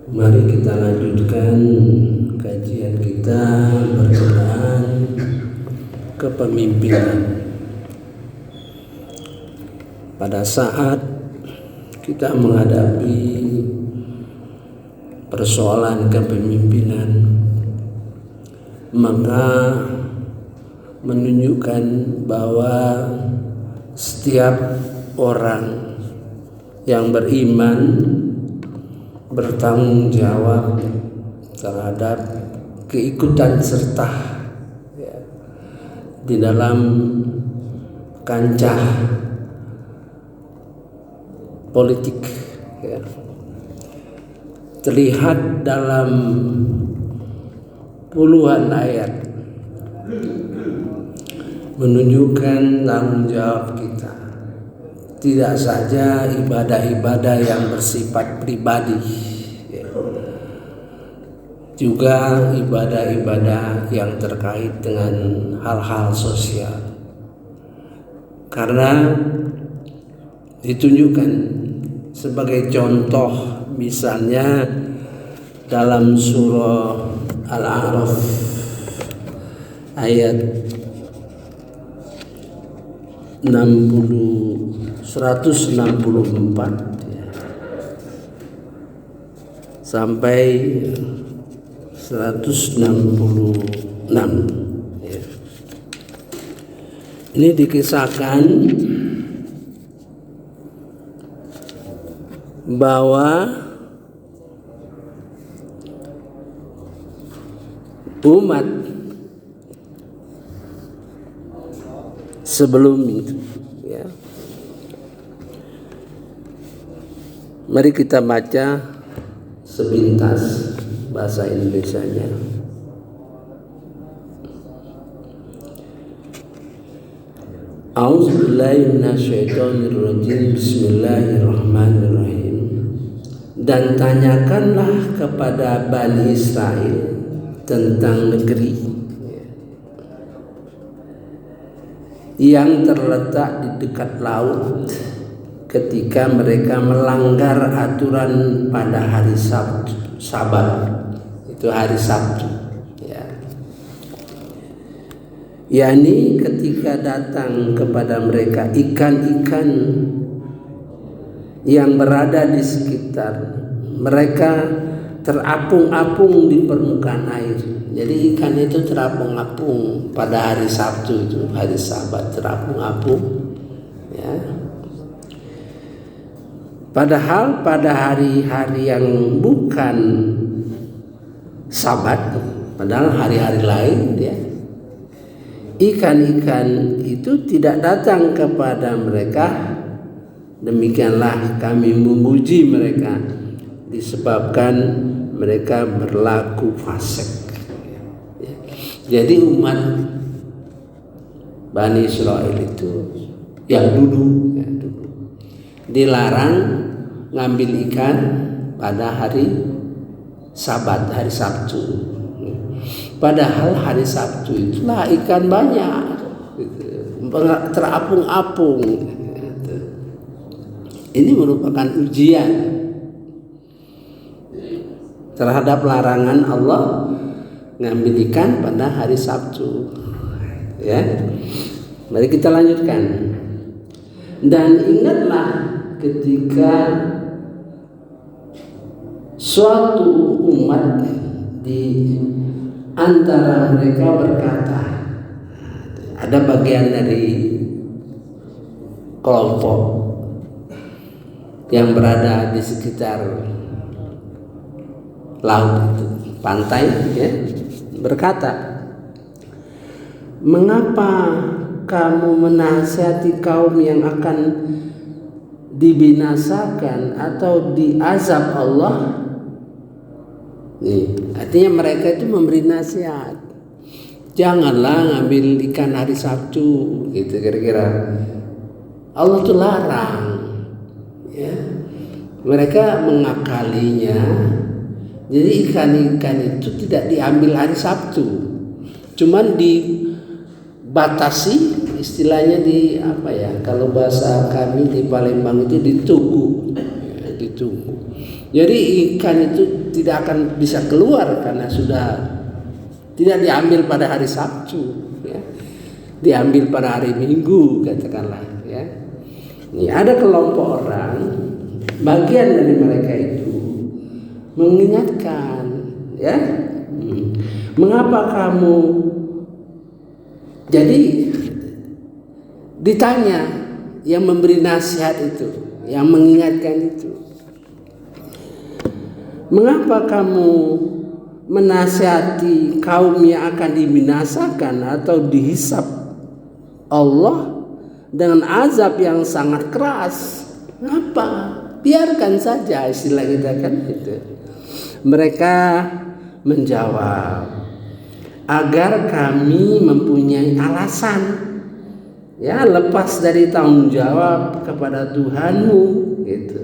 Mari kita lanjutkan kajian kita berkenaan kepemimpinan. Pada saat kita menghadapi persoalan kepemimpinan, maka menunjukkan bahwa setiap orang yang beriman bertanggung jawab terhadap keikutan serta di dalam kancah politik. Terlihat dalam puluhan ayat menunjukkan tanggung jawab kita. Tidak saja ibadah-ibadah yang bersifat pribadi, juga ibadah-ibadah yang terkait dengan hal-hal sosial. Karena ditunjukkan sebagai contoh, misalnya dalam surah Al-A'raf ayat 164 sampai 166. Ini dikisahkan bahwa umat sebelum itu, mari kita baca sepintas bahasa Indonesianya. A'udzubillahi minasyaitonirrajim. Bismillahirrahmanirrahim. Dan tanyakanlah kepada Bani Israel tentang negeri yang terletak di dekat laut, ketika mereka melanggar aturan pada hari Sabat, itu hari Sabtu, yakni ketika datang kepada mereka ikan-ikan yang berada di sekitar mereka terapung-apung di permukaan air. Jadi ikan itu terapung-apung pada hari Sabtu, itu hari Sabat, terapung-apung, Padahal pada hari-hari yang bukan Sabat, padahal hari-hari lain, ikan-ikan itu tidak datang kepada mereka. Demikianlah kami memuji mereka disebabkan mereka berlaku fasik. Jadi umat Bani Israel itu yang dulu dilarang ngambil ikan pada hari Sabat, hari Sabtu. Padahal hari Sabtu itulah ikan banyak, terapung-apung. Ini merupakan ujian terhadap larangan Allah ngambil ikan pada hari Sabtu. Mari kita lanjutkan. Dan ingatlah ketika suatu umat di antara mereka berkata, ada bagian dari kelompok yang berada di sekitar laut itu, pantai, berkata, mengapa kamu menasihati kaum yang akan dibinasakan atau diazab Allah? Artinya mereka itu memberi nasihat, janganlah ngambil ikan hari Sabtu, gitu kira-kira. Allah tuh larang, Mereka mengakalinya Jadi ikan-ikan itu tidak diambil hari Sabtu, cuman dibatasi, istilahnya di apa ya, kalau bahasa kami di Palembang itu ditunggu, ya, ditunggu. Jadi ikan itu tidak akan bisa keluar karena sudah tidak diambil pada hari Sabtu, ya. Diambil pada hari Minggu katakanlah, ya. Ini ada kelompok orang, bagian dari mereka itu mengingatkan, ya, mengapa kamu, jadi ditanya yang memberi nasihat itu, yang mengingatkan itu, mengapa kamu menasihati kaum yang akan dibinasakan atau dihisap Allah dengan azab yang sangat keras? Ngapa? Biarkan saja, istilah kita kan itu. Mereka menjawab, agar kami mempunyai alasan, ya, lepas dari tanggung jawab kepada Tuhanmu gitu,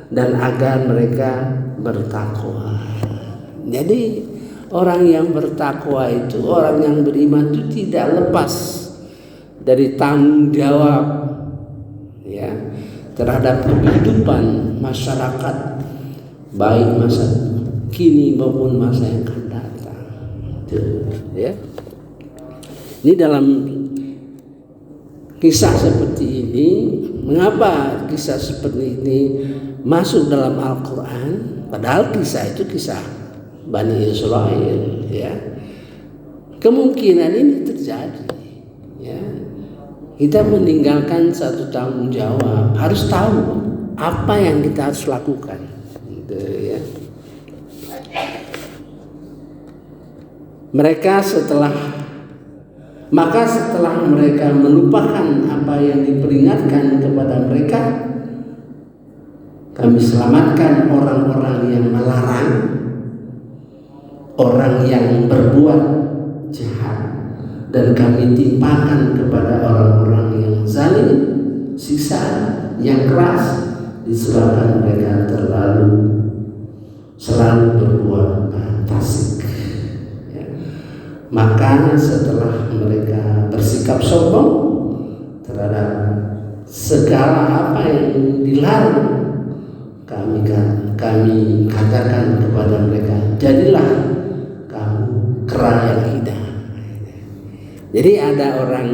dan agar mereka bertakwa. Jadi orang yang bertakwa itu, orang yang beriman itu tidak lepas dari tanggung jawab, ya, terhadap kehidupan masyarakat, baik masa kini maupun masa yang akan datang. Ya. Ini dalam kisah seperti ini, mengapa kisah seperti ini masuk dalam Al-Quran? Padahal kisah itu kisah Bani Israel, ya. Kemungkinan ini terjadi, ya. Kita meninggalkan satu tanggung jawab, harus tahu apa yang kita harus lakukan, gitu, ya. Maka setelah mereka melupakan apa yang diperingatkan kepada mereka, kami selamatkan orang-orang yang melarang, orang yang berbuat jahat, dan kami timpakan kepada orang-orang yang zalim siksaan yang keras, disebabkan mereka selalu berbuat fasik. Ya. Maka setelah mereka bersikap sombong terhadap segala apa yang dilarang, kami katakan kepada mereka, jadilah kamu kera yang indah. Jadi ada orang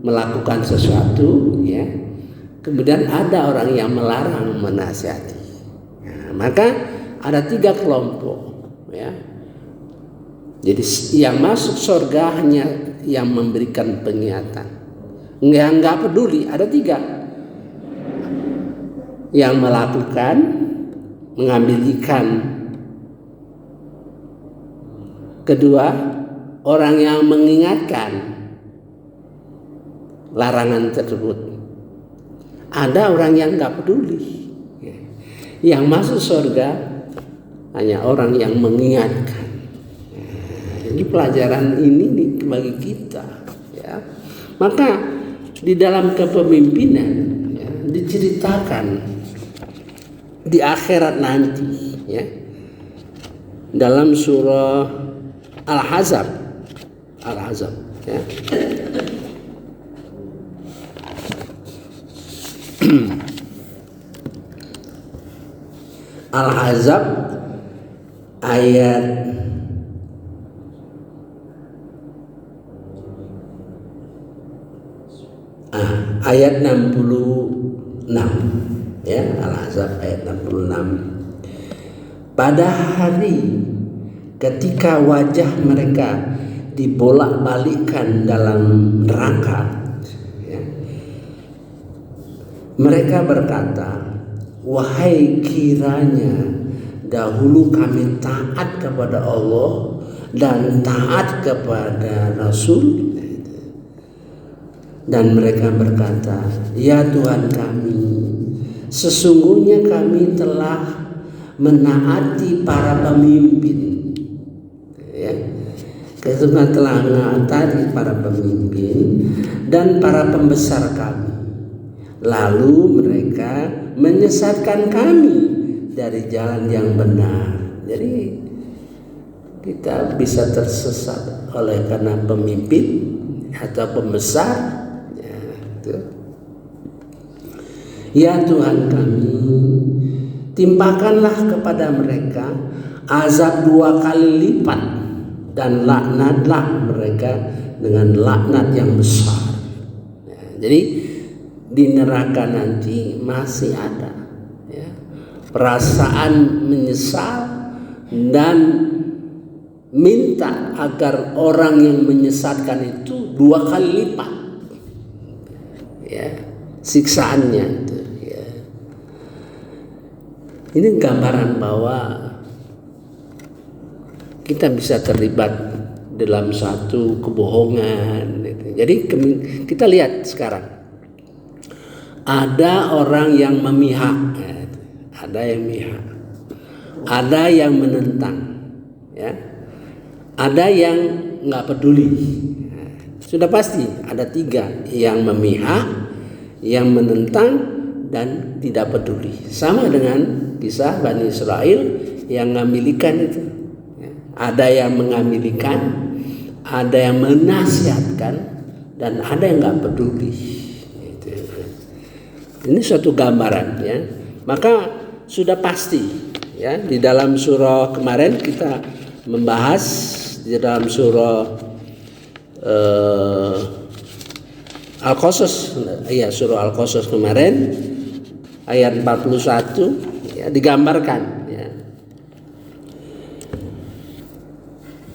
melakukan sesuatu, ya, kemudian ada orang yang melarang, menasihati. Nah, maka ada 3 kelompok, ya. Jadi yang masuk surga hanya yang memberikan pengingatkan, nggak peduli. Ada 3, yang melakukan, mengambil ikan. Kedua, orang yang mengingatkan larangan tersebut. Ada orang yang nggak peduli. Yang masuk surga hanya orang yang mengingatkan. Ini pelajaran ini nih bagi kita, ya. Maka di dalam kepemimpinan, ya, diceritakan di akhirat nanti, ya, dalam surah Al-Ahzab, ya. Al-Ahzab ayat ayat 66, ya. Al-Ahzab ayat 66. Pada hari ketika wajah mereka dibolak-balikkan dalam neraka, ya, mereka berkata, wahai kiranya dahulu kami taat kepada Allah dan taat kepada Rasul. Dan mereka berkata, ya Tuhan kami, sesungguhnya kami telah menaati para pemimpin, ya. Kita telah menaati para pemimpin dan para pembesar kami. Lalu mereka menyesatkan kami dari jalan yang benar. Jadi kita bisa tersesat oleh karena pemimpin atau pembesar. Ya, itu. Ya Tuhan kami, timpakanlah kepada mereka azab 2 kali lipat dan laknatlah mereka dengan laknat yang besar. Ya, jadi di neraka nanti masih ada ya, perasaan menyesal dan minta agar orang yang menyesatkan itu 2 kali lipat ya siksaannya itu ya. Ini gambaran bahwa kita bisa terlibat dalam satu kebohongan gitu. Jadi kita lihat sekarang ada orang yang memihak, ada yang memihak, ada yang menentang, ya, ada yang nggak peduli. Sudah pasti ada 3, yang memihak, yang menentang, dan tidak peduli. Sama dengan kisah Bani Israel yang mengamilikan itu. Ada yang mengamilikan, ada yang menasihatkan, dan ada yang nggak peduli. Ini suatu gambaran ya. Maka sudah pasti ya, di dalam surah kemarin kita membahas di dalam surah Al-Qasas, ya surah Al-Qasas kemarin ayat 41 ya, digambarkan ya.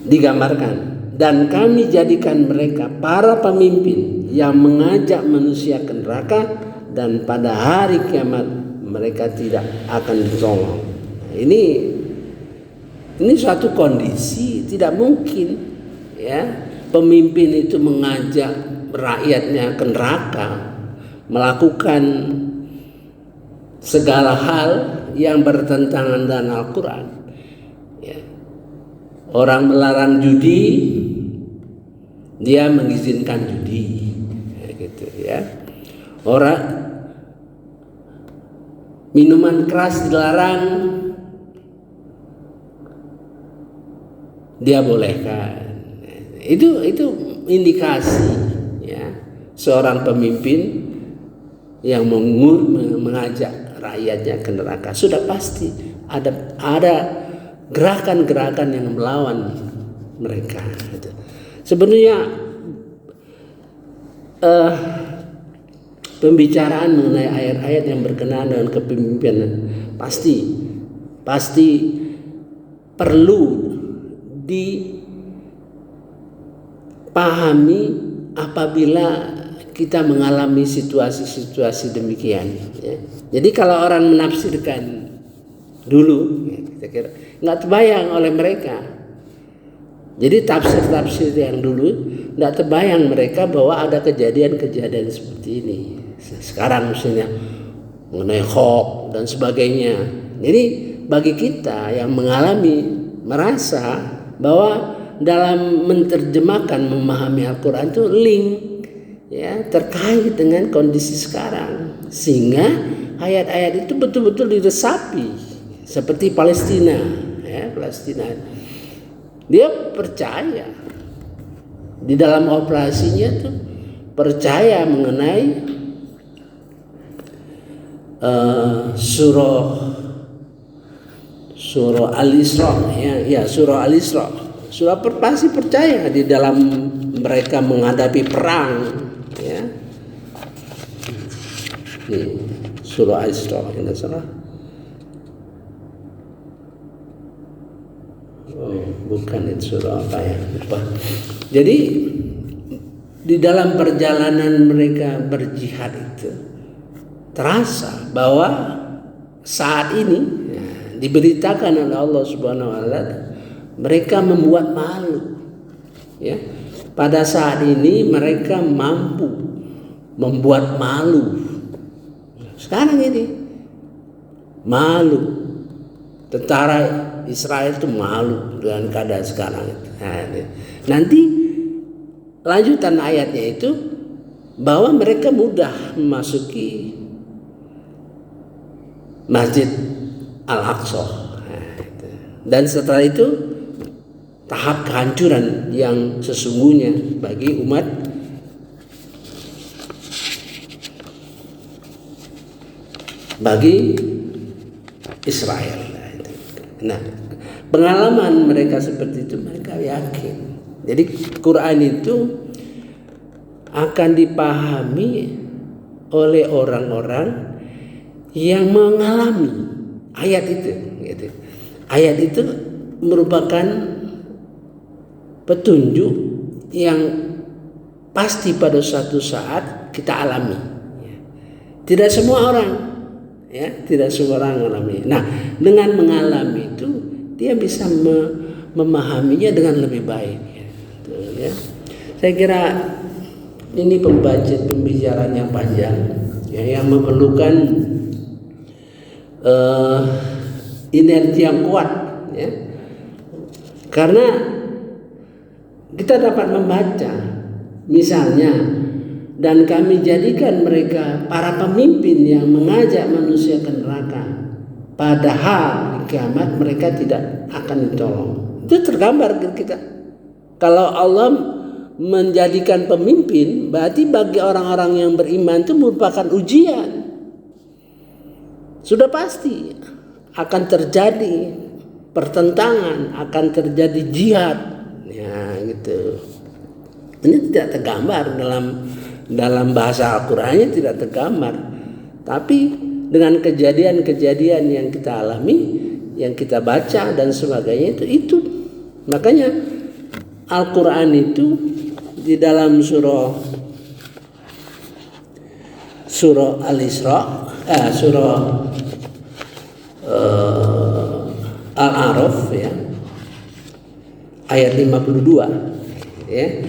Digambarkan, dan kami jadikan mereka para pemimpin yang mengajak manusia ke neraka, dan pada hari kiamat mereka tidak akan ditolong. Ini suatu kondisi tidak mungkin ya, pemimpin itu mengajak rakyatnya ke neraka, melakukan segala hal yang bertentangan dengan Al-Quran ya. Orang melarang judi, dia mengizinkan judi ya, gitu ya. Orang minuman keras dilarang, dia bolehkan. Itu indikasi ya, seorang pemimpin yang mengajak rakyatnya ke neraka. Sudah pasti ada gerakan-gerakan yang melawan mereka. Sebenarnya pembicaraan mengenai ayat-ayat yang berkenaan dengan kepemimpinan pasti perlu dipahami apabila kita mengalami situasi-situasi demikian ya. Jadi kalau orang menafsirkan dulu ya, kita kira nggak terbayang oleh mereka. Jadi tafsir-tafsir yang dulu nggak terbayang mereka bahwa ada kejadian-kejadian seperti ini. Sekarang misalnya mengenai hoax dan sebagainya. Jadi bagi kita yang mengalami, merasa bahwa dalam menerjemahkan, memahami Al-Quran itu link ya, terkait dengan kondisi sekarang, sehingga ayat-ayat itu betul-betul diresapi. Seperti Palestina ya, Palestina dia percaya di dalam operasinya tuh, percaya mengenai surah Al-Isra ya, surah Al-Isra. Surah pasti percaya di dalam mereka menghadapi perang ya. Surah Al-Isra tidak salah. Bukan itu surah apa ya, lupa. Jadi di dalam perjalanan mereka berjihad itu terasa bahwa saat ini ya, diberitakan oleh Allah Subhanahu wa taala mereka membuat malu ya. Pada saat ini mereka mampu membuat malu. Sekarang ini malu. Tentara Israel itu malu dengan keadaan sekarang. Nanti lanjutan ayatnya itu bahwa mereka mudah memasuki Masjid Al-Aqsa. Dan setelah itu tahap kehancuran yang sesungguhnya bagi umat bagi Israel. Nah, pengalaman mereka seperti itu mereka yakin. Jadi Quran itu akan dipahami oleh orang-orang yang mengalami ayat itu. Gitu. Ayat itu merupakan petunjuk yang pasti pada suatu saat kita alami. Tidak semua orang, ya, tidak semua orang mengalami. Nah, dengan mengalami itu dia bisa memahaminya dengan lebih baik. Ya. Saya kira ini pembicaraan yang panjang, ya, yang memerlukan inerti yang kuat, ya. Karena kita dapat membaca, misalnya, dan kami jadikan mereka para pemimpin yang mengajak manusia ke neraka, padahal di kiamat mereka tidak akan ditolong. Itu tergambar kita. Kalau Allah menjadikan pemimpin, berarti bagi orang-orang yang beriman itu merupakan ujian. Sudah pasti akan terjadi pertentangan, akan terjadi jihad, ya gitu. Ini tidak tergambar dalam bahasa Al-Qur'annya, tidak tergambar. Tapi dengan kejadian-kejadian yang kita alami, yang kita baca dan sebagainya itu. Makanya Al-Quran itu di dalam surah Al-Isra, surah Al-A'raf, ya, ayat 52, ya.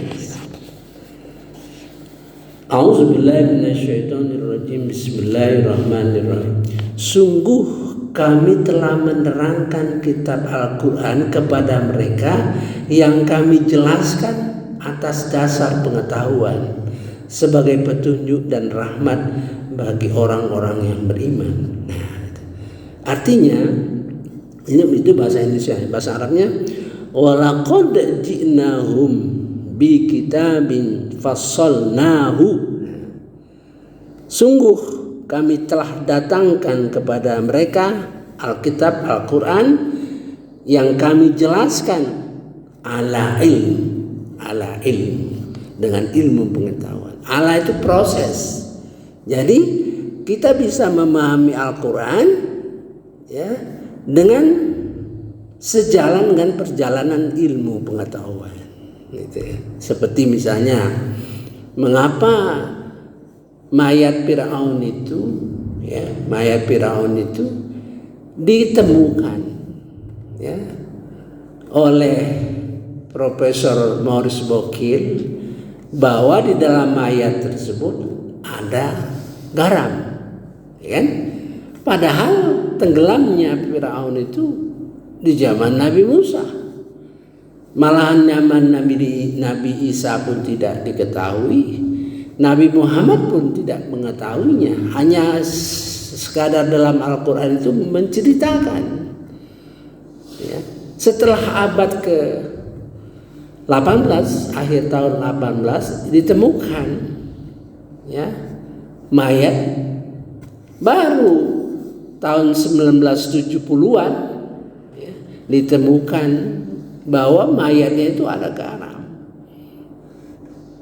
A'udzubillahi minasyaitonirrajim. Bismillahirrahmanirrahim. Sungguh kami telah menerangkan kitab Al-Quran kepada mereka yang kami jelaskan atas dasar pengetahuan sebagai petunjuk dan rahmat bagi orang-orang yang beriman. Nah, artinya itu bahasa Indonesia. Bahasa Arabnya walaqad ji'nahum bi kitabin fassalnahu. Sungguh kami telah datangkan kepada mereka Alkitab, Al-Quran yang kami jelaskan ala ilm, dengan ilmu pengetahuan. Ala itu proses. Jadi kita bisa memahami Al-Quran, ya, dengan sejalan dengan perjalanan ilmu pengetahuan. Gitu ya. Seperti misalnya mengapa mayat Firaun itu, ya, mayat Firaun itu ditemukan, ya, oleh Profesor Maurice Bucaille bahwa di dalam mayat tersebut ada garam, ya kan? Padahal tenggelamnya Firaun itu di zaman Nabi Musa. Malahan zaman Nabi Isa pun tidak diketahui. Nabi Muhammad pun tidak mengetahuinya, hanya sekadar dalam Al-Quran itu menceritakan. Ya. Setelah abad ke-18, akhir tahun 18 ditemukan, ya, mayat. Baru tahun 1970-an, ya, ditemukan bahwa mayatnya itu ada garam.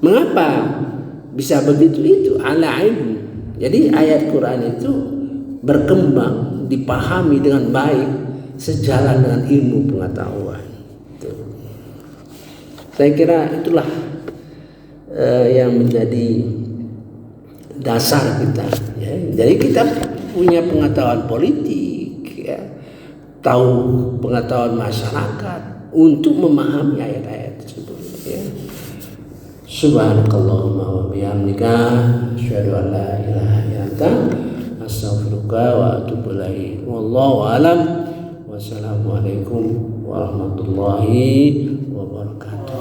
Mengapa bisa begitu? Itu ala ilmu. Jadi ayat Quran itu berkembang, dipahami dengan baik sejalan dengan ilmu pengetahuan. Saya kira itulah yang menjadi dasar kita, ya. Jadi kita punya pengetahuan politik, ya, tahu pengetahuan masyarakat untuk memahami ayat-ayat tersebut, ya. Subhanakallahumma wa bihamdika asyhadu an la ilaha illa anta astaghfiruka wa atubu ilaik. Wallahu a'lam. Wassalamualaikum warahmatullahi wabarakatuh.